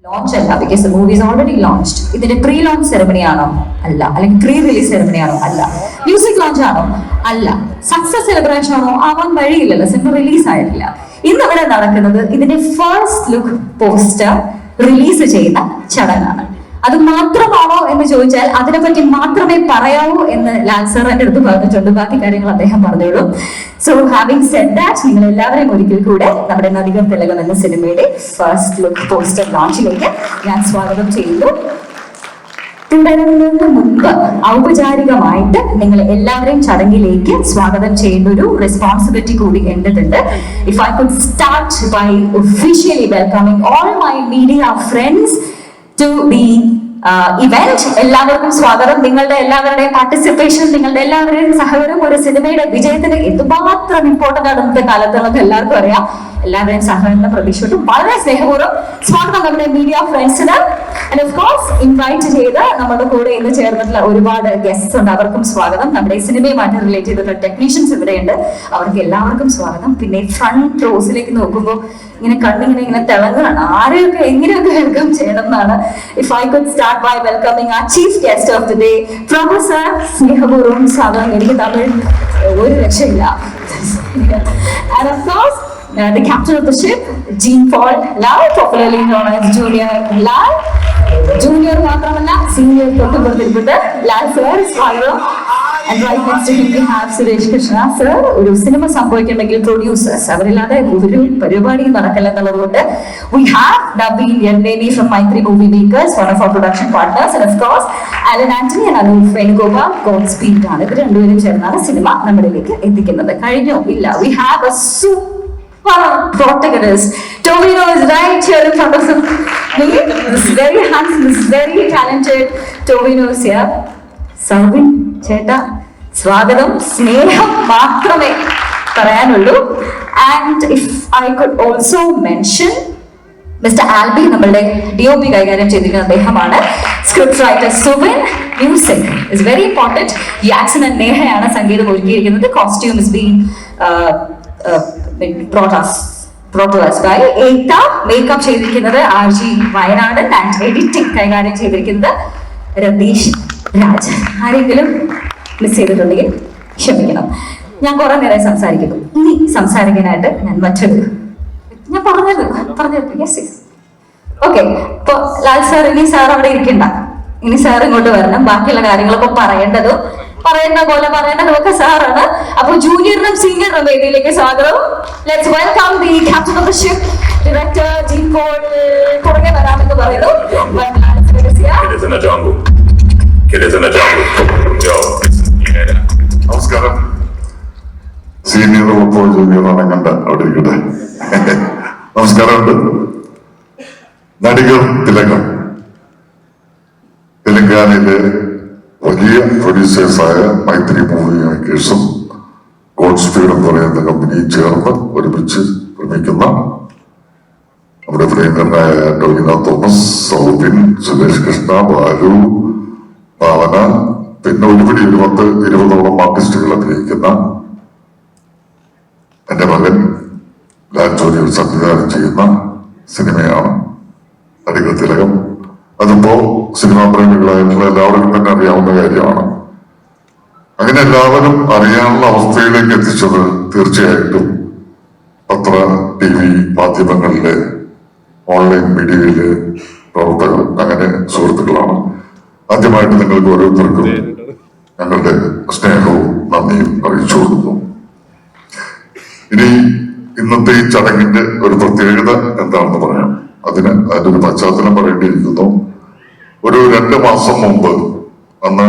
Launch അല്ല, because the movie is already launched. ഇതിന്റെ pre launch ceremony ആണോ? അല്ല. അല്ലെങ്കിൽ പ്രീ റിലീസ് സെറമണി ആണോ? അല്ല. മ്യൂസിക് ലോഞ്ച് ആണോ? അല്ല. സക്സസ് സെലിബ്രേഷൻ ആണോ? ആവാൻ വഴിയില്ലല്ലോ, സിനിമ റിലീസ് ആയിട്ടില്ല. ഇന്ന് ഇവിടെ നടക്കുന്നത് ഇതിന്റെ ഫസ്റ്റ് ലുക്ക് പോസ്റ്റർ റിലീസ് ചെയ്യുന്ന ചടങ്ങാണ്. അത് മാത്രമാണോ എന്ന് ചോദിച്ചാൽ അതിനെപ്പറ്റി മാത്രമേ പറയാവൂ എന്ന് ലാൽ സാർ എന്റെ അടുത്ത് പറഞ്ഞിട്ടുണ്ട്. ബാക്കി കാര്യങ്ങൾ അദ്ദേഹം പറഞ്ഞോളൂ. സോ ഹാവിംഗ് സെഡ് ദാറ്റ്, നിങ്ങൾ എല്ലാവരെയും ഒരിക്കൽ കൂടെ നമ്മുടെ നദികൾ തിലകം എന്ന സിനിമയുടെ ഫസ്റ്റ് ലുക്ക് പോസ്റ്റർ ലോഞ്ചിലേക്ക് ഞാൻ സ്വാഗതം ചെയ്യുന്നു. തുടരുന്നതിന് മുൻപ് ഔപചാരികമായിട്ട് നിങ്ങൾ എല്ലാവരെയും ചടങ്ങിലേക്ക് സ്വാഗതം ചെയ്യുന്ന ഒരു റെസ്പോൺസിബിലിറ്റി കൂടി എന്റേതുണ്ട്. If I could start by officially welcoming all my media friends to the event. എല്ലാവർക്കും സ്വാഗതം. നിങ്ങളുടെ എല്ലാവരുടെയും പാർട്ടിസിപ്പേഷൻ, നിങ്ങളുടെ എല്ലാവരുടെയും സഹകരണം ഒരു സിനിമയുടെ വിജയത്തിന് എന്തുമാത്രം ഇമ്പോർട്ടന്റ് ആണ് ഇന്നത്തെ കാലത്ത് നമുക്ക് എല്ലാവർക്കും അറിയാം. എല്ലാവരുടെയും സഹകരണ പ്രതീക്ഷയോടും വളരെ സ്നേഹപൂർവ്വം സ്വാഗതം നമ്മുടെ മീഡിയ ഫ്രണ്ട്സിന്. ആൻഡ് ഓഫ് കോഴ്സ് ഇൻവൈറ്റ് ചെയ്ത് നമ്മുടെ കൂടെ ഇന്ന് ചേർന്നിട്ടുള്ള ഒരുപാട് ഗസ്റ്റ്സ് ഉണ്ട്, അവർക്കും സ്വാഗതം. നമ്മുടെ സിനിമയുമായിട്ട് റിലേറ്റ് ചെയ്തിട്ടുള്ള ടെക്നീഷ്യൻസ് ഇവിടെയുണ്ട്, അവർക്ക് എല്ലാവർക്കും സ്വാഗതം. പിന്നെ ഫ്രണ്ട് റോസിലേക്ക് നോക്കുമ്പോൾ ഇങ്ങനെ കണ്ണിങ്ങനെ തിളങ്ങുകയാണ്, ആരെയൊക്കെ എങ്ങനെയൊക്കെ വെൽക്കം ചെയ്യണം എന്നാണ്. If I could start by welcoming ആ chief guest of the day, professor. സ്നേഹപൂർവ്വം സ്വാഗതം. എനിക്ക് തമിഴ് ഒരു രക്ഷയില്ല. And of course, the captain of the ship, Jean-Paul Lal, popularly known as Junior Lal. Junior മാത്രമല്ല, senior തൊട്ടുപുറത്തിരിപ്പുണ്ട് ലാൽ സർ, സ്വാഗതം. And right next to him we have Suresh Krishna sir. ഒരു cinema സംഭവിക്കണമെങ്കിൽ producers അവരില്ലാതെ ഒരു പരിപാടിയും നടക്കില്ല എന്നുള്ളതുകൊണ്ട് we have Naveen Yerneni from Maitri Movie Makers, one of our production partners, and of course Alan Anthony and Anup Venugopal. Godspeed ആണ്. ഇവർ രണ്ടുപേരും ചേർന്നാണ് cinema നമ്മളിലേക്ക് എത്തിക്കുന്നത്. കഴിഞ്ഞോ? ഇല്ല. We have a super protagonist. Tovino is right here in front of me. This very handsome, this very talented Tovino is here. Sarwan ചേട്ടാ സ്വാഗതം. സ്നേഹം മാത്രമേ പറയാനുള്ളൂ. And if I could also mention mister Albi, നമ്മളുടെ DOP കൈകാര്യം ചെയ്തിരിക്കുന്ന അദ്ദേഹമാണ്. Script writer Suvin. Music is very important. Yakzan and നേഹയാണ് സംഗീതം ഒരുക്കിയിരിക്കുന്നത്. Costume is being brought to us by Ekta. Makeup ചെയ്തിരിക്കുന്നത് RG വയനാട്. ആൻഡ് എഡിറ്റിംഗ് കൈകാര്യം ചെയ്തിരിക്കുന്നത് രതീഷ് രാജ്. ആരെങ്കിലും മിസ് ചെയ്തിട്ടുണ്ടെങ്കിൽ ക്ഷമിക്കണം. ഞാൻ കുറെ നേരം സംസാരിക്കുന്നു. ഇനി സംസാരിക്കാനായിട്ട് ഞാൻ ഞാൻ പറഞ്ഞു. ഓക്കെ, ഇപ്പൊ ലാൽ സാർ, ഇനി സാർ അവിടെ ഇരിക്കണ്ട, ഇനി സാർ ഇങ്ങോട്ട് വരണം. ബാക്കിയുള്ള കാര്യങ്ങളൊക്കെ പറയുന്ന പോലെ പറയേണ്ടതൊക്കെ സാറാണ്. അപ്പൊ ജൂനിയറിനും സീനിയറിനും വേദിയിലേക്ക് സ്വാഗതം. Let's welcome the captain of the ship, director gene-Paul. പുറകെ വരാമെന്ന് പറയുന്നു. നമസ്കാരം. സീനിയർ ഒപ്പോ ജൂനിയറാണ് കണ്ട അവിടെ ഇരിക്കട്ടെ. നമസ്കാരമുണ്ട്. നടികൾ തിലകം തെലങ്കാനയിലെ വലിയ പ്രൊഡ്യൂസേഴ്സായ മൈത്രി മൂവി മേക്കേഴ്സും ഗോഡ്സ്പീഡ് എന്ന് പറയുന്ന കമ്പനിയും ചേർന്ന് ഒരുമിച്ച് നിർമ്മിക്കുന്ന നമ്മുടെ പ്രിയങ്കരനായ ടോവിനോ തോമസ്, സൗബിൻ, സുരേഷ് കൃഷ്ണ, ബാലു, ഭാവന, പിന്നെ ഒരുപടി 20-20ഓളം ആർട്ടിസ്റ്റുകൾ അഭിനയിക്കുന്ന എന്റെ മകൻ ലാൽ ജോലി സംവിധാനം ചെയ്യുന്ന സിനിമയാണ് നടികൾ തിലകം. അതിപ്പോ സിനിമാ പ്രേമികളായിട്ടുള്ള എല്ലാവർക്കും തന്നെ അറിയാവുന്ന കാര്യമാണ്. അങ്ങനെ എല്ലാവരും അറിയാനുള്ള അവസ്ഥയിലേക്ക് എത്തിച്ചത് തീർച്ചയായിട്ടും പത്ര, TV, മാധ്യമങ്ങളിലെ, ഓൺലൈൻ മീഡിയയിലെ പ്രവർത്തകർ, അങ്ങനെ സുഹൃത്തുക്കളാണ്. ആദ്യമായിട്ട് നിങ്ങൾക്ക് ഓരോരുത്തർക്കും ഞങ്ങളുടെ സ്നേഹവും നന്ദിയും അറിയിച്ചു കൊടുക്കുന്നു. ഇനി ഇന്നത്തെ ഈ ചടങ്ങിന്റെ ഒരു പ്രത്യേകത എന്താണെന്ന് പറയാം. അതിന്റെ ഒരു പശ്ചാത്തലം പറയേണ്ടിയിരിക്കുന്നു. ഒരു 2 മാസം മുമ്പ്, അന്ന്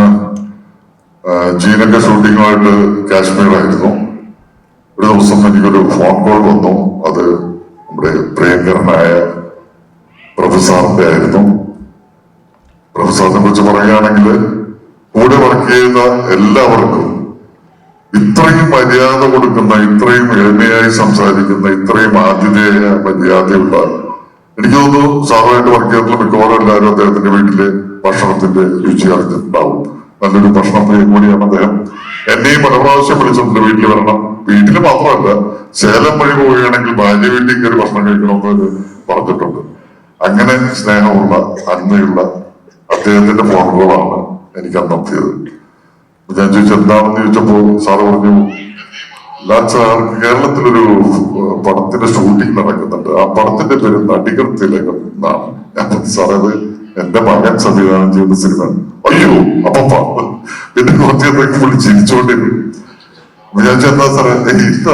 ജീനൊക്കെ ഷൂട്ടിങ്ങുമായിട്ട് കാശ്മീരായിരുന്നു. ഒരു ദിവസം എനിക്കൊരു ഫോൺ കോൾ വന്നു. അത് നമ്മുടെ പ്രിയങ്കരനായ പ്രൊഫസറിന്റെ ആയിരുന്നു. പ്രൊഫസറിനെ കുറിച്ച് പറയുകയാണെങ്കിൽ കൂടെ വർക്ക് ചെയ്ത എല്ലാവർക്കും ഇത്രയും മര്യാദ കൊടുക്കുന്ന, ഇത്രയും എളിമയായി സംസാരിക്കുന്ന, ഇത്രയും ആതിഥേയ മര്യാദയുള്ള, എനിക്ക് തോന്നുന്നു സാറുമായിട്ട് വർക്ക് ചെയ്തിട്ടുള്ള മിക്കവാറും എല്ലാവരും അദ്ദേഹത്തിന്റെ വീട്ടിലെ ഭക്ഷണത്തിന്റെ രുചി അറിഞ്ഞിട്ടുണ്ടാവും. നല്ലൊരു ഭക്ഷണപ്രിയം കൂടിയാണ് അദ്ദേഹം. എന്നെയും പല പ്രാവശ്യം വിളിച്ചിട്ടുണ്ട് വീട്ടിൽ വരണം. വീട്ടിൽ മാത്രമല്ല, സേലം വഴി പോവുകയാണെങ്കിൽ ഭാര്യ വീട്ടിൽ കയറി ഭക്ഷണം കഴിക്കണമെന്ന് പറഞ്ഞിട്ടുണ്ട്. അങ്ങനെ സ്നേഹമുള്ള നന്മയുള്ള അദ്ദേഹത്തിന്റെ ഫോണുകളാണ് എനിക്ക് അന്ന് എത്തിയത്. ഞാൻ ചോദിച്ചു എന്താണെന്ന് ചോദിച്ചപ്പോ സാറ് പറഞ്ഞു, സാർ കേരളത്തിലൊരു പടത്തിന്റെ ഷൂട്ടിംഗ് നടക്കുന്നുണ്ട്, ആ പടത്തിന്റെ പേര് നടികർ തിലകം എന്നാണ്. ഞാൻ സാറത് എന്റെ മകൻ സംവിധാനം ചെയ്ത സിനിമ. അയ്യോ അപ്പൊ പിന്നെ കുറച്ചേക്ക് പുള്ളി ചിരിച്ചോണ്ടിരുന്നു. ഞാൻ ചെന്നാ സാറേ ഇല്ല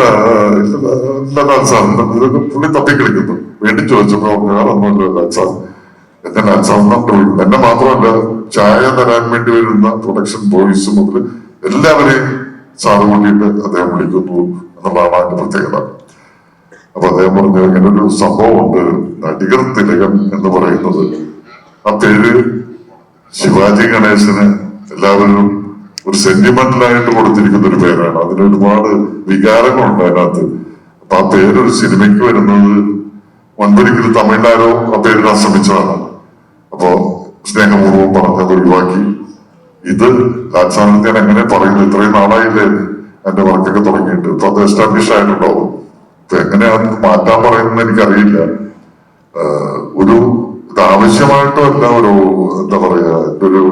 സാർ പുള്ളി തപ്പിക്കളിക്കുന്നു. വീണ്ടും ചോദിച്ചപ്പോ വേറൊന്നുമില്ല സാർ എന്നെ ലാൽസാറിനെ എന്നെ മാത്രമല്ല ചായ തരാൻ വേണ്ടി വരുന്ന പ്രൊഡക്ഷൻ ബോയ്സ് മുതൽ എല്ലാവരെയും സാറ് കൂട്ടിയിട്ട് അദ്ദേഹം വിളിക്കുന്നു എന്നുള്ളതാണ് അതിന്റെ പ്രത്യേകത. അപ്പൊ അദ്ദേഹം പറഞ്ഞു ഇങ്ങനൊരു സംഭവമുണ്ട്, നടികർ തിലകം എന്ന് പറയുന്നത്. ആ പേര് ശിവാജി ഗണേശന് എല്ലാവരും ഒരു സെന്റിമെന്റലായിട്ട് കൊടുത്തിരിക്കുന്ന ഒരു പേരാണ്. അതിന് ഒരുപാട് വികാരങ്ങളുണ്ട് അതിനകത്ത്. അപ്പൊ ആ പേരൊരു സിനിമയ്ക്ക് വരുന്നത് മുൻപൊരിക്കലും തമിഴ്നാരോ ആ പേരിടാൻ ശ്രമിച്ചതാണ്. അപ്പോ സ്നേഹപൂർവ്വം പറഞ്ഞത് ഒഴിവാക്കി. ഇത് ലാൽസാറിനെ ഞാൻ എങ്ങനെ പറയുന്നത്, ഇത്രയും നാളായില്ലേ എന്റെ വർക്കൊക്കെ തുടങ്ങിയിട്ട്. ഇപ്പൊ അത് എസ്റ്റാബ്ലിഷ് ആയിട്ടുണ്ടാവും. ഇപ്പൊ എങ്ങനെയാണ് മാറ്റാൻ പറയുന്നത് എനിക്കറിയില്ല. ഒരു ഇത് ആവശ്യമായിട്ടോ അല്ല, ഒരു എന്താ പറയാ, എന്റെ ഒരു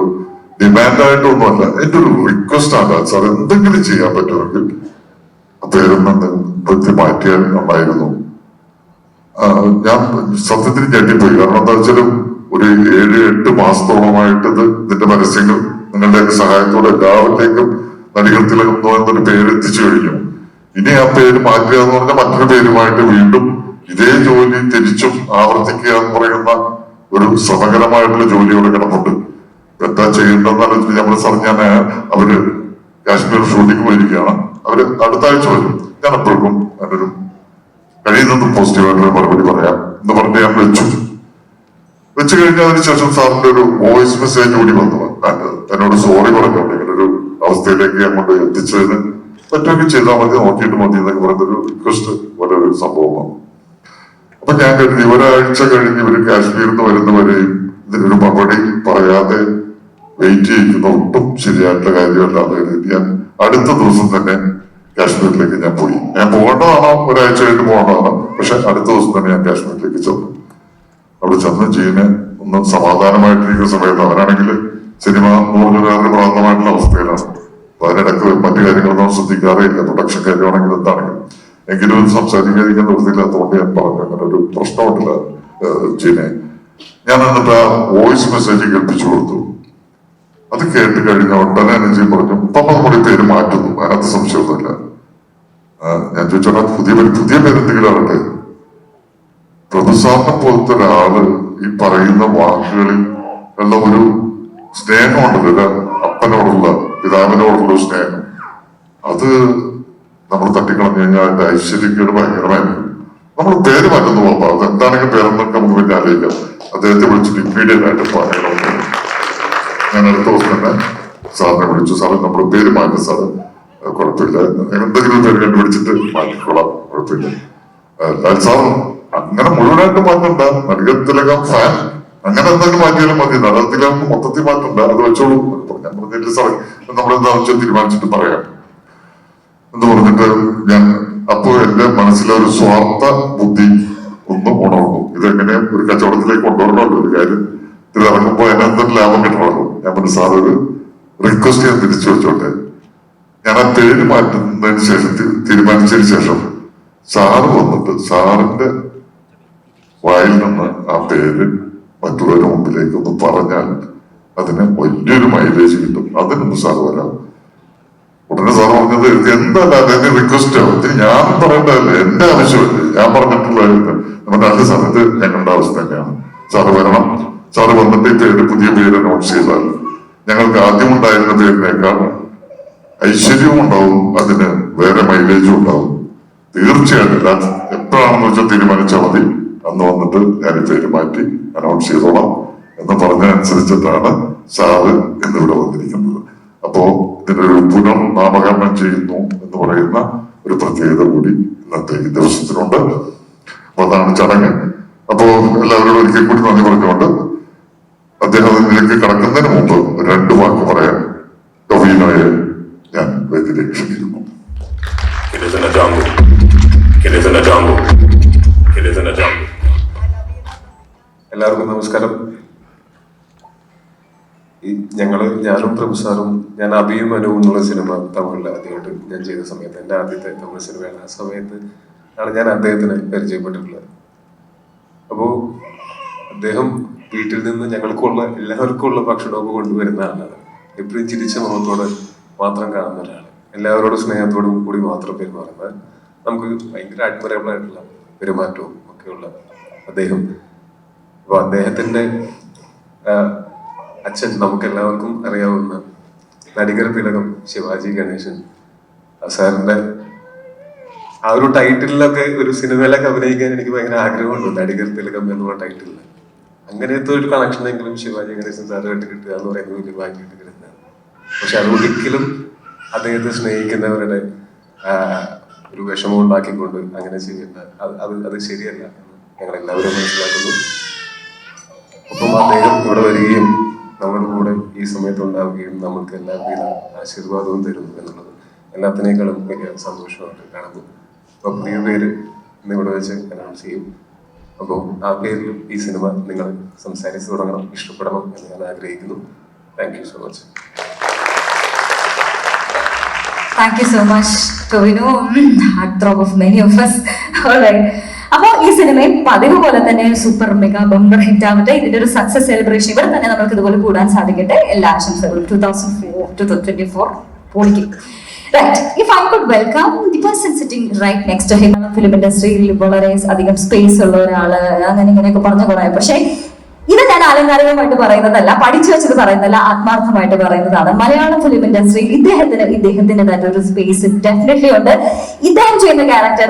ഡിമാൻഡായിട്ടൊന്നുമല്ല, എന്റെ ഒരു റിക്വസ്റ്റ് ആണ്. സാർ എന്തെങ്കിലും ചെയ്യാൻ പറ്റുമെങ്കിൽ ആ പേരൊന്നും നിർത്തി മാറ്റിയാൽ നന്നായിരുന്നു. ഞാൻ സത്യത്തിൽ ഞെട്ടിപ്പോയി. കാരണം എന്താ വെച്ചാലും ഒരു 7-8 മാസത്തോളമായിട്ട് ഇതിന്റെ പരസ്യങ്ങൾ നിങ്ങളുടെയൊക്കെ സഹായത്തോടെ എല്ലാവരിലേക്കും നടികർ തിലകം എന്നൊരു പേര് എത്തിച്ചു കഴിഞ്ഞു. ഇനി ആ പേര് മാറ്റുക എന്ന് പറഞ്ഞാൽ മറ്റൊരു പേരുമായിട്ട് വീണ്ടും ഇതേ ജോലി തിരിച്ചും ആവർത്തിക്കുക എന്ന് പറയുന്ന ഒരു ശ്രമകരമായിട്ടുള്ള ജോലിയോടെ കിടപ്പുണ്ട്. എന്താ ചെയ്യേണ്ടതെന്ന് ആലോചിച്ച് നമ്മൾ പറഞ്ഞാൽ അവര് കാശ്മീർ ഷൂട്ടിംഗ് പോയിരിക്കുകയാണ്. അവര് അടുത്ത ആഴ്ച വരും. ഞാൻ എപ്പോഴും അതിനൊരു കഴിയുന്നതും പോസിറ്റീവായിട്ടുള്ള മറുപടി പറയാം എന്ന് പറഞ്ഞ് ഞാൻ വെച്ചു കഴിഞ്ഞാൽ അതിനുശേഷം സാറിന്റെ ഒരു വോയിസ് മെസ്സേജ് കൂടി വന്നു. എന്നോട് സോറി പറഞ്ഞോണ്ട് ഇങ്ങനെ ഒരു അവസ്ഥയിലേക്ക് അങ്ങോട്ട് എത്തിച്ചതിന് പറ്റുമെങ്കിൽ ചെയ്താൽ മതി, നോക്കിയിട്ട് മതി എന്നൊക്കെ പറയുന്നൊരു റിക്വസ്റ്റ് പോലെ ഒരു സംഭവമാണ്. അപ്പൊ ഞാൻ കരുതി ഒരാഴ്ച കഴിഞ്ഞ് ഇവര് കാശ്മീരിൽ നിന്ന് വരുന്നവരെയും ഇതിനൊരു മറുപടി പറയാതെ വെയിറ്റ് ചെയ്യിക്കുന്ന ഒട്ടും ശരിയായിട്ടുള്ള കാര്യമല്ലാതെ കരുതി ഞാൻ അടുത്ത ദിവസം തന്നെ കാശ്മീരിലേക്ക് ഞാൻ പോയി. ഞാൻ പോകേണ്ടതാണോ, ഒരാഴ്ച കഴിഞ്ഞ് പോകേണ്ടതാണോ, പക്ഷെ അടുത്ത ദിവസം തന്നെ ഞാൻ കാശ്മീരിലേക്ക് ചെന്നു. അവിടെ ചെന്ന് ജീവന് ഒന്ന് സമാധാനമായിട്ടിരിക്കുന്ന സമയത്ത് അവരാണെങ്കിൽ സിനിമ നൂറുകാരുടെ പ്രാന്തമായിട്ടുള്ള അവസ്ഥയിലാണ്. അപ്പൊ അതിനിടയ്ക്ക് മറ്റു കാര്യങ്ങളൊന്നും ശ്രദ്ധിക്കാറേ ഇല്ല, പ്രൊഡക്ഷൻ കാര്യമാണെങ്കിലും എന്താണെങ്കിലും. എങ്കിലും സംസാരിക്കാതിരിക്കാൻ നിർത്തിയില്ലാത്തതുകൊണ്ട് ഞാൻ പറഞ്ഞു അങ്ങനെ ഒരു പ്രശ്നമുണ്ടില്ല ജീനെ. ഞാൻ എന്നിട്ട് ആ വോയിസ് മെസ്സേജ് കേൾപ്പിച്ചു കൊടുത്തു. അത് കേട്ട് കഴിഞ്ഞ ഉടനെ അനുജി പറഞ്ഞു ഇപ്പം നമ്മുടെ പേര് മാറ്റുന്നു, അതിനകത്ത് സംശയമൊന്നുമില്ല. ഞാൻ ചോദിച്ചോടാ പുതിയ പേരെന്തെങ്കിലും ആകട്ടെ. പ്രഭുസാറിനെ പോലത്തെ ഒരാള് ഈ പറയുന്ന വാക്കുകളിൽ ഉള്ള ഒരു സ്നേഹമുണ്ടല്ലോ, അപ്പനോടുള്ള പിതാവിനോടുള്ള സ്നേഹം, അത് നമ്മൾ തട്ടിക്കളഞ്ഞു കഴിഞ്ഞാൽ അതിന്റെ ഐശ്വര്യക്കേട് ഭയങ്കരമായിരുന്നു. നമ്മൾ പേര് മാറ്റുന്നു പോകുമ്പോ അത് എന്താണെങ്കിൽ പേരെന്നൊക്കെ നമുക്ക് പിന്നെ ആലോചിക്കാം. അദ്ദേഹത്തെ വിളിച്ചിട്ട് ഇമ്മീഡിയറ്റ് ആയിട്ട് പറയണമെന്ന് ഞാൻ അടുത്ത ദിവസം തന്നെ സാറിനെ വിളിച്ചു. സാറ് നമ്മുടെ പേര് മാറ്റും സാറ്, കുഴപ്പമില്ല, എന്തെങ്കിലും പേര് കണ്ടുപിടിച്ചിട്ട് മാറ്റിക്കൊള്ളാം, കുഴപ്പമില്ല. സാർ അങ്ങനെ മുഴുവനായിട്ട് മാറ്റണ്ട, നടികർ തിലകം ഫാൻ അങ്ങനെ എന്തെങ്കിലും മാറ്റിയാലും മതി, നടികർ തിലകം മൊത്തത്തിൽ മാറ്റണ്ട, അത് വെച്ചോളൂ. ഞാൻ പറഞ്ഞില്ല സാറേ നമ്മളെന്താ വെച്ചാൽ തീരുമാനിച്ചിട്ട് പറയാം എന്ന് പറഞ്ഞിട്ട് ഞാൻ അപ്പോ എന്റെ മനസ്സിലെ ഒരു സ്വാർത്ഥ ബുദ്ധി ഒന്നും ഉണർന്നു. ഇതെങ്ങനെ ഒരു കച്ചവടത്തിലേക്ക് കൊണ്ടുവരണമല്ലോ, ഒരു കാര്യം ഇതിലിറങ്ങുമ്പോ അതിനെന്തൊരു ലാഭം കിട്ടണമല്ലോ. ഞാൻ പറഞ്ഞു സാർ ഒരു റിക്വസ്റ്റ് ഞാൻ തിരിച്ചു വെച്ചോട്ടെ. ഞാൻ ആ പേര് മാറ്റുന്നതിന് ശേഷം തീരുമാനിച്ചതിന് ശേഷം സാറ് വന്നിട്ട് സാറിന്റെ വായിൽ നിന്ന് ആ പേര് മറ്റുള്ളവരുടെ മുമ്പിലേക്ക് ഒന്ന് പറഞ്ഞാൽ അതിന് വലിയൊരു മൈലേജ് കിട്ടും, അതിനൊന്ന് സാറ് വരാം. ഉടനെ സാർ പറഞ്ഞത് എന്തല്ല അതിന് റിക്വസ്റ്റോ, ഇതിന് ഞാൻ പറയേണ്ടതല്ലേ, എന്റെ ആവശ്യമല്ലേ, ഞാൻ പറഞ്ഞിട്ടുള്ള നമ്മുടെ രണ്ട് സമയത്ത് ഞങ്ങളുടെ അവസ്ഥ തന്നെയാണ്. സാറ് വരണം, സാറ് വന്നിട്ട് ഈ പേര് പുതിയ പേര് അനൗൺസ് ചെയ്താൽ ഞങ്ങൾക്ക് ആദ്യം ഉണ്ടായിരുന്ന പേരിനേക്കാൾ ഐശ്വര്യവും ഉണ്ടാവും, അതിന് വേറെ മൈലേജും ഉണ്ടാവും. തീർച്ചയായിട്ടും എപ്പോഴാണെന്ന് വെച്ചാൽ തീരുമാനിച്ചാൽ മതി, അന്ന് വന്നിട്ട് ഞാൻ ഈ പേര് മാറ്റി അനൗൺസ് ചെയ്തോളാം എന്ന് പറഞ്ഞതനുസരിച്ചിട്ടാണ് സാറ് എന്നിവിടെ വന്നിരിക്കുന്നത്. അപ്പോ ഇതിനൊരു പുനർനാമകരണം ചെയ്യുന്നു എന്ന് പറയുന്ന ഒരു പ്രത്യേകത കൂടി ഇന്നത്തെ ഈ ദിവസത്തിനുണ്ട്. അപ്പൊ അതാണ് ചടങ്ങ്. അപ്പോ എല്ലാവരോടും ഒരിക്കൽ കൂടി നന്ദി പറഞ്ഞുകൊണ്ട് അദ്ദേഹം ഇതിലേക്ക് കടക്കുന്നതിന് മുമ്പ് 2 വാക്ക് പറയാൻ ടൊവിനോയെ ഞാൻ വേദിയിലേക്ക് ക്ഷണിക്കുന്നു. എല്ലാവർക്കും നമസ്കാരം. ഞാനും പ്രഭു സാറും ഞാൻ അഭിയും അനുവും എന്നുള്ള സിനിമ തമിഴിൽ ആദ്യമായിട്ട് ഞാൻ ചെയ്ത സമയത്ത്, എൻ്റെ ആദ്യത്തെ തമിഴ് സിനിമയാണ്. ആ സമയത്ത് ആണ് ഞാൻ അദ്ദേഹത്തിനെ പരിചയപ്പെട്ടിട്ടുള്ളത്. അപ്പോൾ അദ്ദേഹം വീട്ടിൽ നിന്ന് എല്ലാവർക്കും ഉള്ള ഭക്ഷണമൊക്കെ കൊണ്ടുവരുന്ന ആളാണ്. എപ്പോഴും ചിരിച്ച മുഖത്തോടെ മാത്രം കാണുന്ന ഒരാൾ, എല്ലാവരോടും സ്നേഹത്തോടും കൂടി മാത്രം പെരുമാറുന്നത്, നമുക്ക് ഭയങ്കര അഡ്മറബിൾ ആയിട്ടുള്ള പെരുമാറ്റവും ഒക്കെയുള്ള അദ്ദേഹം. അപ്പൊ അദ്ദേഹത്തിന്റെ അച്ഛൻ നമുക്ക് എല്ലാവർക്കും അറിയാവുന്ന നടികർ തിലകം ശിവാജി ഗണേശൻ സാറിന്റെ ആ ഒരു ടൈറ്റിലൊക്കെ ഒരു സിനിമയിലൊക്കെ അഭിനയിക്കാൻ എനിക്ക് ഭയങ്കര ആഗ്രഹമുണ്ട്. നടികർ തിലകം എന്നുള്ള ടൈറ്റിലിൽ അങ്ങനത്തെ ഒരു കണക്ഷനെങ്കിലും ശിവാജി ഗണേശൻ സാറുമായിട്ട് കിട്ടുക എന്ന് പറയുന്നത് വലിയ ഭാഗ്യമായിട്ട് കിട്ടുന്നതാണ്. പക്ഷെ അത് ഒരിക്കലും അദ്ദേഹത്തെ സ്നേഹിക്കുന്നവരുടെ ഒരു വിഷമം ഉണ്ടാക്കിക്കൊണ്ട് അങ്ങനെ ചെയ്യേണ്ട, അത് ശരിയല്ല എന്ന് ഞങ്ങൾ എല്ലാവരും മനസ്സിലാക്കുന്നു. ഒപ്പം അദ്ദേഹം ഇവിടെ വരികയും നമ്മുടെ കൂടെ ഈ സമയത്ത് ഉണ്ടാവുകയും നമ്മൾക്ക് എല്ലാവിധ ആശീർവാദവും തരുന്നു എന്നുള്ളത് എല്ലാത്തിനേക്കാളും വലിയ സന്തോഷമായിട്ട് കാണുന്നു. അപ്പോൾ പുതിയ പേര് ഇന്നിവിടെ വെച്ച് അനൗൺസ് ചെയ്യും. അപ്പോൾ ആ പേരിൽ ഈ സിനിമ നിങ്ങൾ സംസാരിച്ച് തുടങ്ങണം, ഇഷ്ടപ്പെടണം എന്ന് ഞാൻ ആഗ്രഹിക്കുന്നു. Thank you so much. Thank you so much, Tovino. Heartthrob of many of us. Alright. അപ്പോൾ ഈ സിനിമയും പതിവ് പോലെ തന്നെ സൂപ്പർ മെഗാ ബമ്പർ ഹിറ്റ് ആവട്ടെ. ഇതിന്റെ ഒരു സക്സസ് സെലിബ്രേഷൻ ഇവിടെ തന്നെ നമുക്ക് ഇതുപോലെ കൂടാൻ സാധിക്കട്ടെ. എല്ലാ ആശംസകളും. 2024 പൊളിക്കും. Right. If I could welcome the person sitting right next to him. Film ഇൻഡസ്ട്രിയിൽ വളരെ അധികം സ്പേസ് ഉള്ള ഒരാള്, അങ്ങനെ ഇങ്ങനെയൊക്കെ പറഞ്ഞു പറയാം. പക്ഷേ ഇത് ഞാൻ ആലങ്കാരികമായിട്ട് പറയുന്നതല്ല, പഠിച്ചു വെച്ചത് പറയുന്നതല്ല, ആത്മാർത്ഥമായിട്ട് പറയുന്നതാണ്. മലയാളം ഫിലിം ഇൻഡസ്ട്രിയിൽ ഇദ്ദേഹത്തിന്റെ തന്നെ ഒരു സ്പേസ് ഡെഫിനറ്റ്ലി ഉണ്ട്. ഇദ്ദേഹം ചെയ്യുന്ന ക്യാരക്ടർ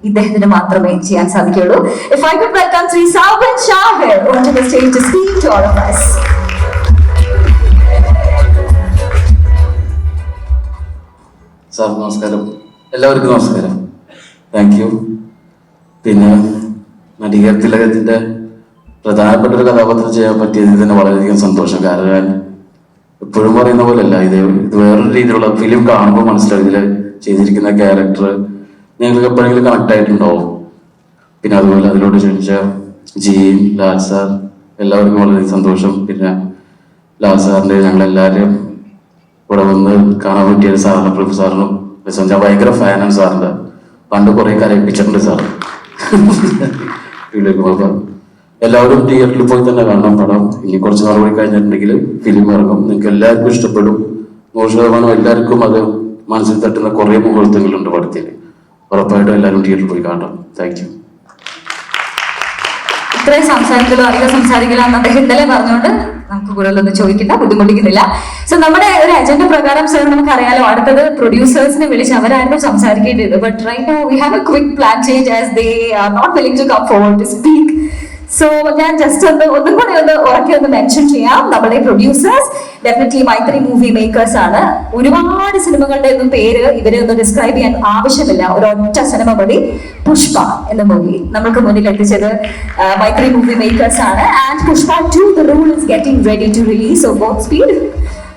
ഇദ്ദേഹത്തിന് മാത്രമേ ചെയ്യാൻ സാധിക്കുള്ളൂ. If I could welcome Sri Sauban Shah here onto the stage to speak to all of us. Sir നമസ്കാരം, എല്ലാവർക്കും നമസ്കാരം. Thank you. പിന്നെ നടികർ തിലകത്തിന്റെ പ്രധാനപ്പെട്ട ഒരു കഥാപാത്രം ചെയ്യാൻ പറ്റിയതിൽ തന്നെ വളരെയധികം സന്തോഷം. കാരണം ഞാൻ എപ്പോഴും പറയുന്ന പോലെയല്ല, ഇത് വേറൊരു രീതിയിലുള്ള ഫിലിം കാണുമ്പോൾ മനസ്സിലാവും ഇതിൽ ചെയ്തിരിക്കുന്ന ക്യാരക്ടർ നിങ്ങൾക്ക് എപ്പോഴെങ്കിലും കണക്ട് ആയിട്ടുണ്ടാവും. പിന്നെ അതുപോലെ അതിലൂടെ ക്ഷണിച്ച ജിയും ലാൽ സാർ, എല്ലാവർക്കും വളരെ സന്തോഷം. പിന്നെ ലാൽ സാറിന്റെ ഞങ്ങളെല്ലാവരും ഇവിടെ വന്ന് കാണാൻ പറ്റിയ സാറിനും പ്രഭു സാറിനും ഞാൻ ഭയങ്കര ഫാനാണ് സാറിന്റെ. പണ്ട് കുറെ കരയിപ്പിച്ചിട്ടുണ്ട് സാർ. എല്ലാവരും തിയേറ്ററിൽ പോയി തന്നെ കാണണം പടം. ഇനി കുറച്ച് നാൾ കൂടി കഴിഞ്ഞിട്ടുണ്ടെങ്കിൽ ഫിലിം ഇറങ്ങും. നിങ്ങൾക്ക് എല്ലാവർക്കും ഇഷ്ടപ്പെടും. 100% എല്ലാവർക്കും അത് മനസ്സിൽ തട്ടുന്ന കുറെ മുഹൂർത്തങ്ങളുണ്ട് പടത്തിൽ. ഉറപ്പായിട്ടും എല്ലാവരും തിയേറ്ററിൽ പോയി കാണണം. Thank you. ഇത്രയും അധികം സംസാരിക്കലോ എന്ന് അദ്ദേഹം ഇന്നലെ പറഞ്ഞുകൊണ്ട് നമുക്ക് കൂടുതലൊന്നും ചോദിക്കില്ല, ബുദ്ധിമുട്ടിക്കുന്നില്ല. സോ നമ്മുടെ ഒരു അജണ്ട പ്രകാരം സാർ നമുക്കറിയാലോ, അടുത്തത് പ്രൊഡ്യൂസേഴ്സിനെ വിളിച്ച് അവരായിരുന്നു സംസാരിക്കേണ്ടത്. But right now we have a quick plan change as they are not willing to come forward to speak. So ഞാൻ ജസ്റ്റ് ഒന്നും കൂടെ ഉറക്കെ മെൻഷൻ ചെയ്യാം. നമ്മുടെ producers definitely Mythri movie makers ആണ്. ഒരുപാട് സിനിമകളുടെ ഒന്നും പേര് ഇവരെ ഒന്ന് ഡിസ്ക്രൈബ് ചെയ്യാൻ ആവശ്യമില്ല, ഒരൊറ്റ സിനിമ മതി. പുഷ്പ എന്ന മൂവി നമുക്ക് മുന്നിൽ എത്തിച്ചത് മൈത്രി മൂവി മേക്കേഴ്സ് ആണ്. And Pushpa 2 the rule is getting ready to release. So god speed,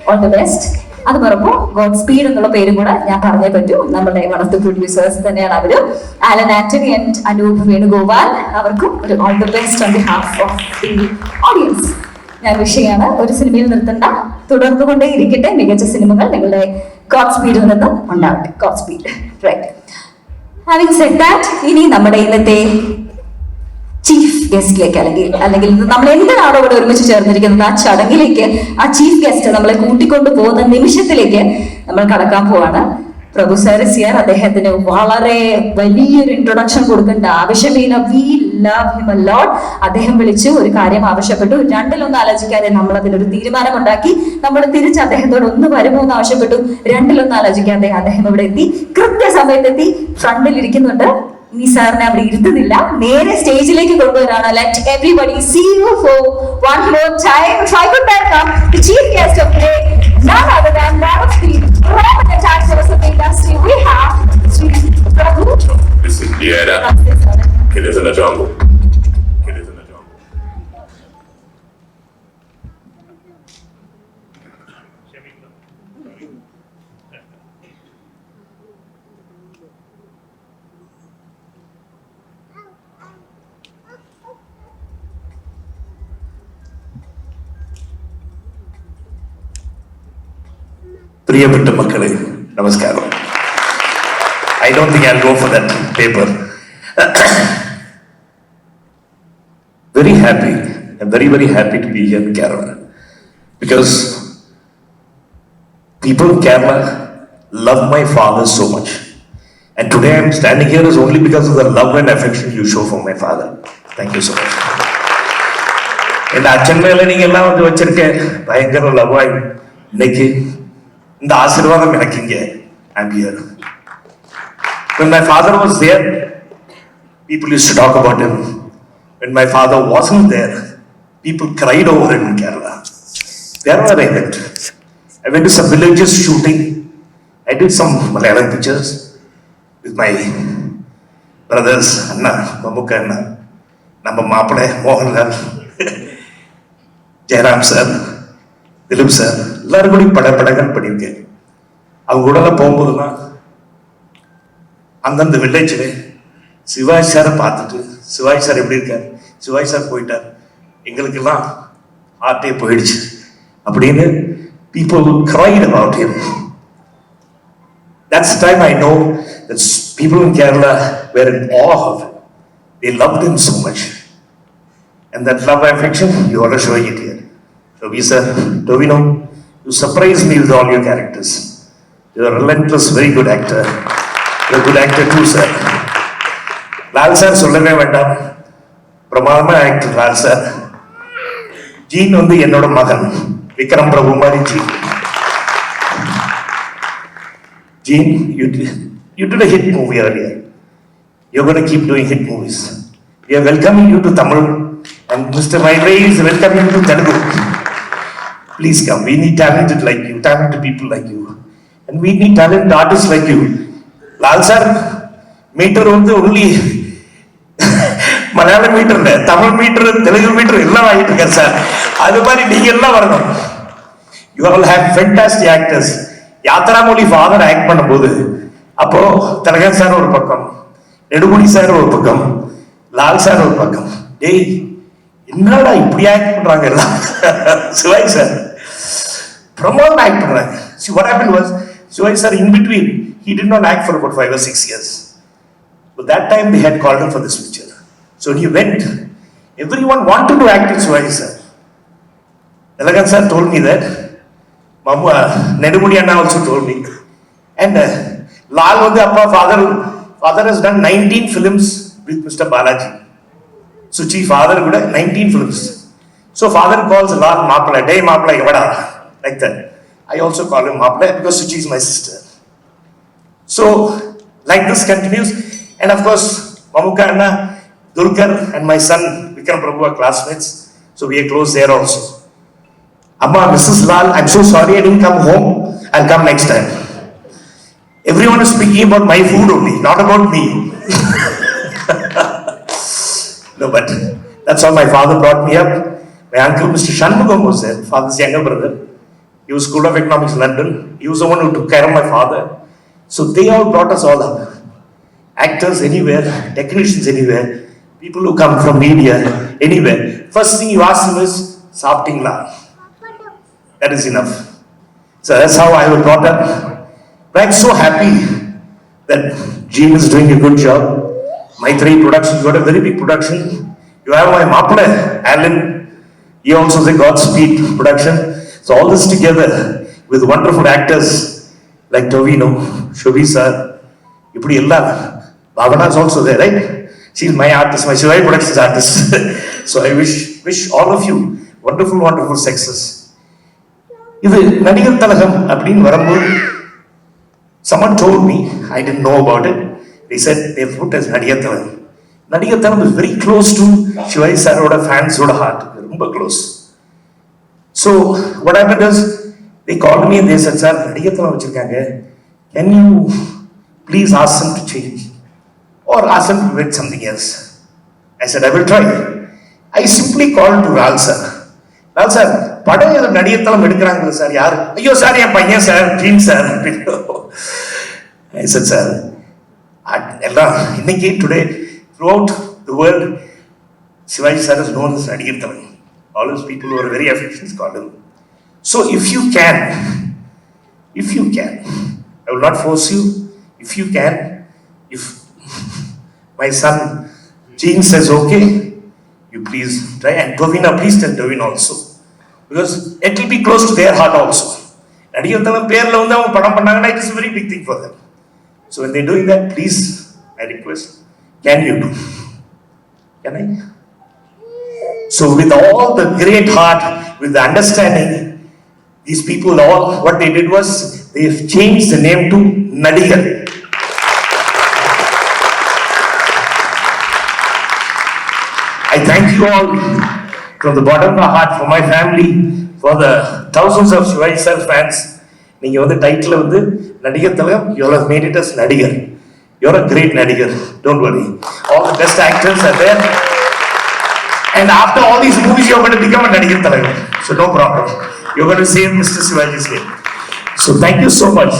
all the best. അത് പറയുമ്പോൾ ഗോഡ് സ്പീഡ് എന്നുള്ള പേരും കൂടെ ഞാൻ പറഞ്ഞേ പറ്റൂ. നമ്മുടെ വൺ ഓഫ് ദി പ്രൊഡ്യൂസേഴ്സ് തന്നെയാണ് അവര്. ആലൻ ആന്റണി ആൻഡ് അനൂപ് വേണുഗോപാൽ, അവർക്കും ഒരു all the best on behalf of the audience ഞാൻ വിഷ് ചെയ്യാണ്. ഒരു സിനിമയിൽ നിർത്തണ്ട, തുടർന്നുകൊണ്ടേ ഇരിക്കട്ടെ. മികച്ച സിനിമകൾ നിങ്ങളുടെ ഗോഡ് സ്പീഡിൽ നിന്നും ഉണ്ടാവട്ടെ. God speed. Right. Having said that, ഇനി നമ്മുടെ ഇന്നത്തെ ചീഫ് ഗസ്റ്റിലേക്ക് അല്ലെങ്കിൽ നമ്മൾ എന്തിനാണോ ഇവിടെ ഒരുമിച്ച് ചേർന്നിരിക്കുന്നത് ആ ചടങ്ങിലേക്ക്, ആ ചീഫ് ഗസ്റ്റ് നമ്മളെ കൂട്ടിക്കൊണ്ടു പോകുന്ന നിമിഷത്തിലേക്ക് നമ്മൾ കടക്കാൻ പോവാണ്. പ്രഭു സാർ സിയർ, അദ്ദേഹത്തിന് വളരെ വലിയൊരു ഇൻട്രൊഡക്ഷൻ കൊടുക്കേണ്ട ആവശ്യമില്ല. We love him a lot. അദ്ദേഹം വിളിച്ചു ഒരു കാര്യം ആവശ്യപ്പെട്ടു. 2 ആലോചിക്കാതെ നമ്മൾ അതിനൊരു തീരുമാനമുണ്ടാക്കി. നമ്മൾ തിരിച്ച് അദ്ദേഹത്തോട് ഒന്ന് വരുമോ എന്ന് ആവശ്യപ്പെട്ടു. 2 ആലോചിക്കാതെ അദ്ദേഹം ഇവിടെ എത്തി, കൃത്യസമയത്തെത്തി, ഫ്രണ്ടിൽ ഇരിക്കുന്നുണ്ട്. ഇനി സാറിനെ അവിടെ ഇരുത്തുന്നില്ല, നേരെ സ്റ്റേജിലേക്ക് കൊണ്ടുവരാണ്. Let everybody see you for one more time. If I could welcome the chief guest of today, none other than one of the prominent actors of the industry. We have Sri Prabhu. This is Diana. Killers in the jungle. Killers in the jungle. പ്രിയപ്പെട്ട മക്കളെ നമസ്കാരം. I don't think I'll go for that paper. Very happy. I'm very, very happy to be here in Kerala. Because people in Kerala love my father so much. And today I'm standing here is only because of the love and affection you show for my father. Thank you so much. என் அச்சன் மேல நீங்க எல்லாம் வந்து வச்சிருக்க பயங்கர லவ்வாய் இன்னைக்கு இந்த ஆசீர்வாதம் எனக்கு இங்க I'm here. When my father was there, people used to talk about him. When my father wasn't there, people cried over him in Kerala. Wherever I went. I went to some villages shooting. I did some Malayalam pictures with my brothers, Anna, Mamukka Anna, Namma Maapale, Mohanlal, Jairam sir, Dilip sir, எல்லாரும் கூட படங்கள் பண்ணியிருக்கேன். அவங்க கூட போகும்போதுலாம் அந்தந்த வில்லேஜில் சிவாஜி சாரை பார்த்துட்டு சிவாஜி சார் எப்படி இருக்கார், சிவாஜி சார் போயிட்டார், எங்களுக்கெல்லாம் ஹார்ட்டே போயிடுச்சு அப்படின்னு people cried about him. That's the time I know that people in Kerala were in awe of him. They loved him so much. And that love and affection, you are showing it here. Toby sir, Tovino, you surprised me with all your characters. You're a relentless, very good actor. You're a good actor too, sir. Lal sir, சொல்லவே வேண்டாம், பிரமாதமா actor Lal sir. Gene வந்து என்னோட மகன் விக்ரம் பிரபு மாதிரி gene. Gene, you did a hit movie earlier. You're going to keep doing hit movies. We are welcoming you to Tamil, and Mr. Maitreyi is welcoming you to Telugu. Please come. We need talented like you, talented people like you. And we need talented artists like you. Lal sir, meter only Malayalam meter, Tamil meter, Telugu meter, illa vaayittukka sir. Adu mari neenga ella varanum. You all have fantastic actors. Yatra மொழி father act பண்ணும்போது அப்போ Thilakan sir ஒரு பக்கம், Nedumudi sir ஒரு பக்கம், Lal sir ஒரு பக்கம். டேய் என்னடா இப்படி ஆக்ட் பண்றாங்க எல்லாம் சிவாஜி சார் பிரமாதம் ஆக்ட் பண்றாங்க. See what happened was Shivaji sir in between he did not act for about 5 or 6 years. But that time they had called him for this picture. So when he went, everyone wanted to act with Shivaji sir. Tilakan sir told me that. Nedumudi Anna also told me. And Lal Vande Appa father has done 19 films with Mr. Balaji. Suchi father would have 19 films. So father calls Lal Maapala, day Maapala Yavada, like that. I also call him Maapala because Suchi is my sister. So like this continues. And of course Mamukka Anna, Dulkar and my son Vikram Prabhu are classmates. So we are close there also. Amma, Mrs. Lal, I'm so sorry I didn't come home. I'll come next time. Everyone is speaking about my food only, not about me. No, but that's how my father brought me up. My uncle, Mr. Shanmugam, was there, father's younger brother. He was School of Economics, London. He was the one who took care of my father. So they all brought us all up. Actors anywhere, technicians anywhere, people who come from media anywhere. First thing you ask them is, Sapting Lal. That is enough. So that's how I was brought up. But I'm so happy that Gene is doing a good job. Maitreyi Productions got a very big production. You have my Maapala, Alan. He also is a Godspeed production. So all this together with wonderful actors like Tovino, Shobi sir, Ipudi ella. Bhavana is also there, right? She is my artist, my Shivaji Productions artist. So I wish all of you wonderful, wonderful success. இது நடிகர் திலகம் அப்படின்னு வரும்போது someone told me, I didn't know about it. They said they put as நடிகர் திலகம். நடிகர் திலகம் is very close to Shivaji சாரோட ஃபேன்ஸோட ஹார்ட், ரொம்ப close. So what happened is they called me and they said, sir, நடிகர் திலகம் வச்சிருக்காங்க, can you please ask them to change or ask them to get something else? I said I will try. I simply called to Lal sir. Lal sir, படம் ஏதோ நடிகத்தலம் எடுக்கிறாங்களே sir, யாரு? ஐயோ sir, என் பையன் sir, dream sir. I said, sir, எல்லாம் இன்னைக்கு today throughout the world, Shivaji sir is known as நடிகத்தலம். All those people who are very affectionate call him. So if you can, if you can, I will not force you. If you can, if my son Gene says okay, you please try. And Dovina, please tell Dovina also. Because it will be close to their heart also. And it is a very big thing for them. So when they're doing that, please, I request, can you do? Can I? So with all the great heart, with the understanding, these people all, what they did was, they've changed the name to Nadigar. I thank you all from the bottom of my heart, for my family, for the thousands of Shivaji sir fans. You the title of the Nadigar Tilakam, you all have made it as Nadigar. You're a great Nadigar, don't worry. All the best actors are there. And after all these movies, you're going to become a Nadigar Tilakam. So no problem. You're going to save Mr. Shivaji's name. So thank you so much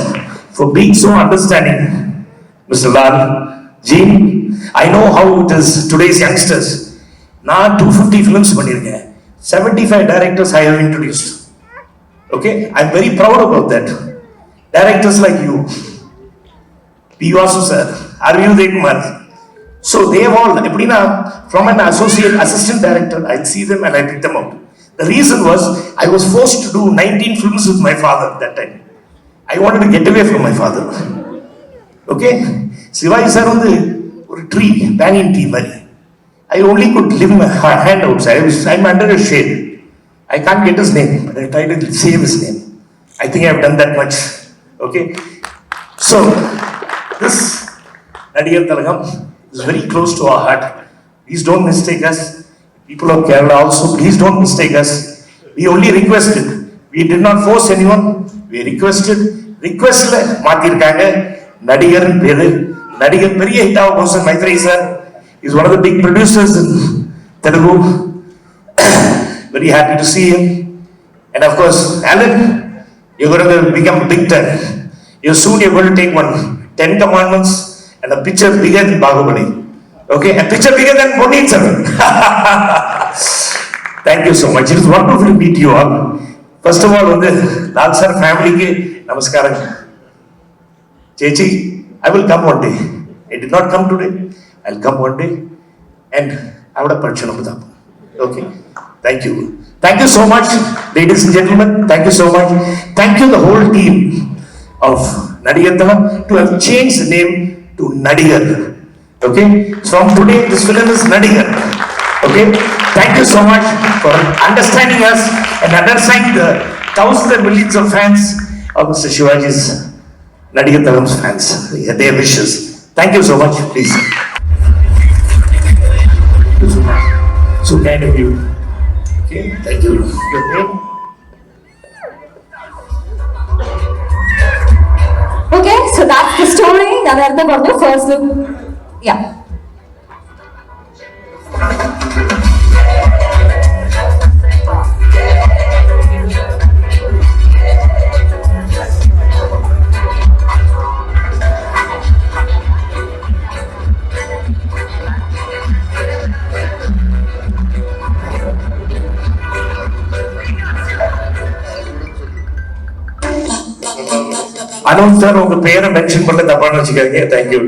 for being so understanding, Mr. Lal. Gene, I know how it is today's youngsters. Now 250 films, 75 directors I have introduced. Okay, I'm very proud about that. Directors like you, P. Vasu sir, R.V. Kumar. So they have all, from an assistant director, I see them and I pick them out. The reason was, I was forced to do 19 films with my father that time. I wanted to get away from my father. Okay, Shivaji sir on the tree, banyan tree, money. I only could live my hand outside. I'm under a shade. I can't get his name, but I try to save his name. I think I've done that much. Okay? So, this Nadigar Tilakam is very close to our heart. Please don't mistake us. People of Kerala also, please don't mistake us. We only requested. We did not force anyone. We requested. Request Mathirkanga, Nadigar and Pere. Nadigar Periya Hita person, Maitreyi sir, is one of the big producers in Telugu. Very happy to see him. And of course, Alan, you're going to become a big time. You're going to take 10 commandments and a picture bigger than Bahubali. Okay, a picture bigger than Ponniyin Selvan. Thank you so much. It is wonderful to meet you all. First of all, the Lal sir family ke namaskaram. Chechi, I will come one day. I did not come today. I'll come one day and I would have parchanam. Okay. Thank you. Thank you so much, ladies and gentlemen. Thank you so much. Thank you, the whole team of Nadigar Tilakam, to have changed the name to Nadigar. Okay? From today, this film is Nadigar. Okay? Thank you so much for understanding us and understanding the thousands and millions of fans of Mr. Shivaji's, Nadigar Tilakam's fans, their wishes. Thank you so much. Please. Thank you so much. So kind of you. Okay, thank you. Your name? Okay, so that's the story. Now, first look. Yeah. Anup sir, உங்க பேரை mention பண்ண தப்பான வச்சுக்காதீங்க. Thank you.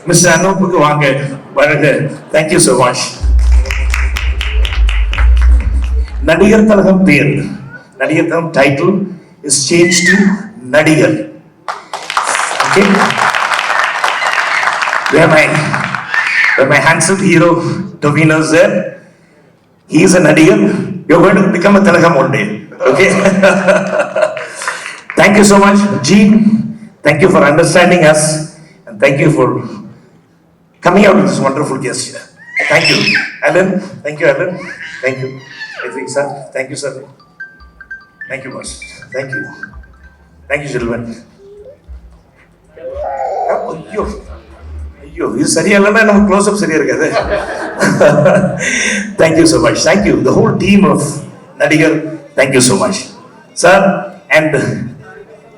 Mr. Anupக்கு வாங்க. Thank you so much. Nadigar Tilakam பேர், Nadigar Tilakam title is changed to Nadigar. Okay? Where my handsome hero Dovina is there, he is a Nadigar. You're going to become a Tilakam one day. Okay? Thank you so much, Gene. Thank you for understanding us, and thank you for coming out with this wonderful gesture. Thank you, Alan. Thank you, Alan. Thank you, Maitreyi sir. Thank you, sir. Thank you, boss. Thank you. Thank you, gentlemen. ஐயோ இது சரியா இல்லைன்னா நம்ம close up சரியா இருக்காது. Thank you so much. Thank you, the whole team of Nadigar. Thank you so much, sir. And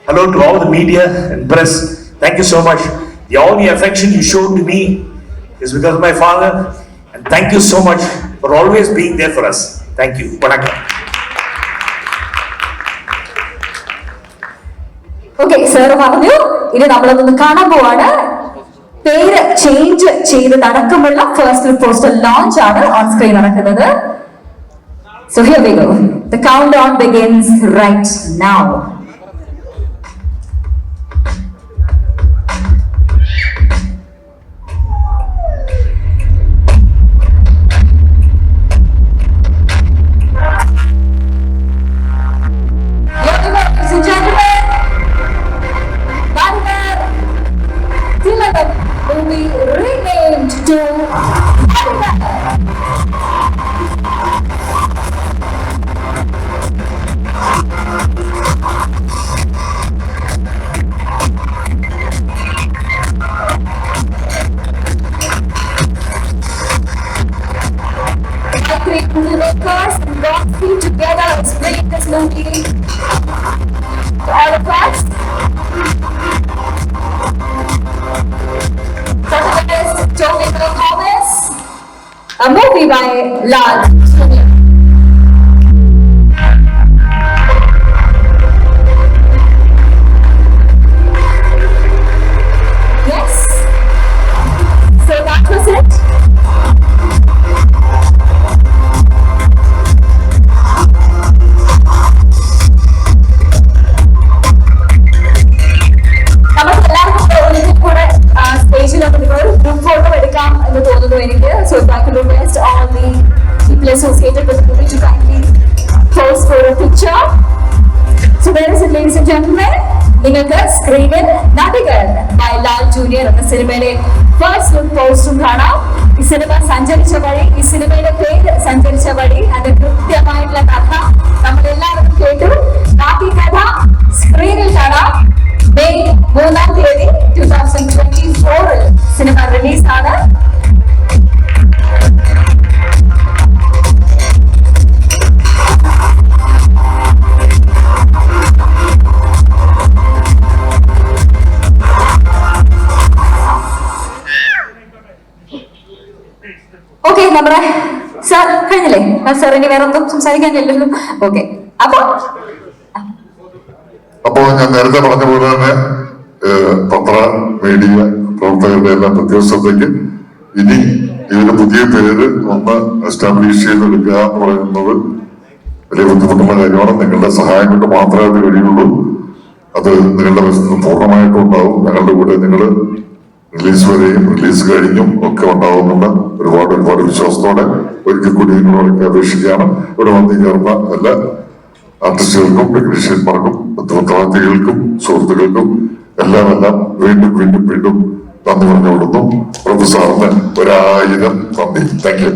hello to all the media and press. Thank you so much. All the affection you showed to me is because of my father. And thank you so much for always being there for us. Thank you. Vanakkam. Okay, sir പറഞ്ഞു. ഇനി നമ്മളതൊന്ന് കാണാൻ പോവാണ്. പേര് change ചെയ്ത് നടക്കുമുള്ള first look poster launch ആണ് on screen നടക്കുന്നത്. So here we go. The countdown begins right now. Ladies and gentlemen, Nadigar Tilakam will be renamed to Nadigar. Filmmakers and God's team together is bringing this movie to all of us. Protagonist Tomiko Thomas, a movie by Lal Junior. Yes, so that was it. So if I could request all the people associated with the movie to kindly pose for a picture. So there is it, ladies and gentlemen. നിങ്ങൾക്ക് സ്ക്രീനിൽ നടികൾ by Lal junior എന്ന സിനിമയിലെ first look പോസ്റ്ററും കാണാം. ഈ cinema സഞ്ചരിച്ച വഴി, ഈ സിനിമയുടെ പേര് സഞ്ചരിച്ച വഴി, അതിന്റെ കൃത്യമായിട്ടുള്ള കഥ നമ്മൾ എല്ലാവരും കേട്ടു. ബാക്കി കഥ സ്ക്രീനിൽ കാണാം. മെയ് 3-ാം തീയതി 2024 സിനിമ റിലീസാണ്. ഓക്കെ, നമ്മുടെ സാർ കഴിഞ്ഞില്ലേ? സാർ ഇനി വേറെ ഒന്നും സംസാരിക്കാനില്ലല്ലോ. ഓക്കെ, അപ്പോ ഞാൻ നേരത്തെ പറഞ്ഞ പോലെ തന്നെ പത്ര മീഡിയ പ്രവർത്തകരുടെ എല്ലാം പ്രത്യേകതയ്ക്ക് ഇനി ഇതിന്റെ പുതിയ പേര് ഒന്ന് എസ്റ്റാബ്ലിഷ് ചെയ്തെടുക്കുക എന്ന് പറയുന്നത് വലിയ ബുദ്ധിമുട്ടുള്ള കാര്യമാണ്. നിങ്ങളുടെ സഹായം കൊണ്ട് മാത്രമേ അത് കഴിയുള്ളൂ. അത് നിങ്ങളുടെ പൂർണ്ണമായിട്ടും ഉണ്ടാവും. ഞങ്ങളുടെ കൂടെ നിങ്ങൾ റിലീസ് വരെയും റിലീസ് കഴിഞ്ഞും ഒക്കെ ഉണ്ടാവുന്നുണ്ട്. ഒരുപാട് വിശ്വാസത്തോടെ ഒരിക്കൽ കൂടി നിങ്ങളോടൊക്കെ അപേക്ഷിക്കുകയാണ്. ഇവിടെ വന്നു ചേർന്ന എല്ലാ ആർട്ടിസ്റ്റുകൾക്കും ടെക്നീഷ്യന്മാർക്കും ഉത്തരവാദികൾക്കും സുഹൃത്തുക്കൾക്കും എല്ലാം വീണ്ടും നന്ദി പറഞ്ഞുകൊള്ളുന്നു. പ്രൊഫസറിന് 1000 നന്ദി. Thank you.